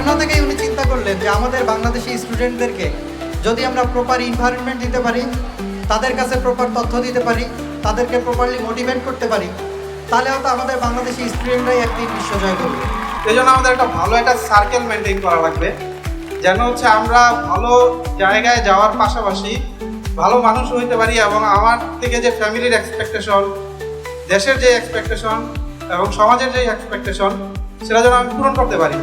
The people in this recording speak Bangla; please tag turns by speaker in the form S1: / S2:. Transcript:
S1: স্বপ্ন থেকেই উনি চিন্তা করলেন যে আমাদের বাংলাদেশি স্টুডেন্টদেরকে যদি আমরা প্রপার এনভায়রনমেন্ট দিতে পারি, তাদের কাছে প্রপার তথ্য দিতে পারি, তাদেরকে প্রপারলি মোটিভেট করতে পারি, তাহলে হয়তো আমাদের বাংলাদেশি স্টুডেন্টরাই একদিন বিশ্বজয় করবে।
S2: এই জন্য আমাদের ভালো একটা সার্কেল মেনটেন করা লাগবে, যেন আমরা ভালো জায়গায় যাওয়ার পাশাপাশি ভালো মানুষ হইতে পারি এবং আমার থেকে যে ফ্যামিলির এক্সপেকটেশন, দেশের যে এক্সপেকটেশন এবং সমাজের যে এক্সপেকটেশন, সেটা যেন আমি পূরণ করতে পারি।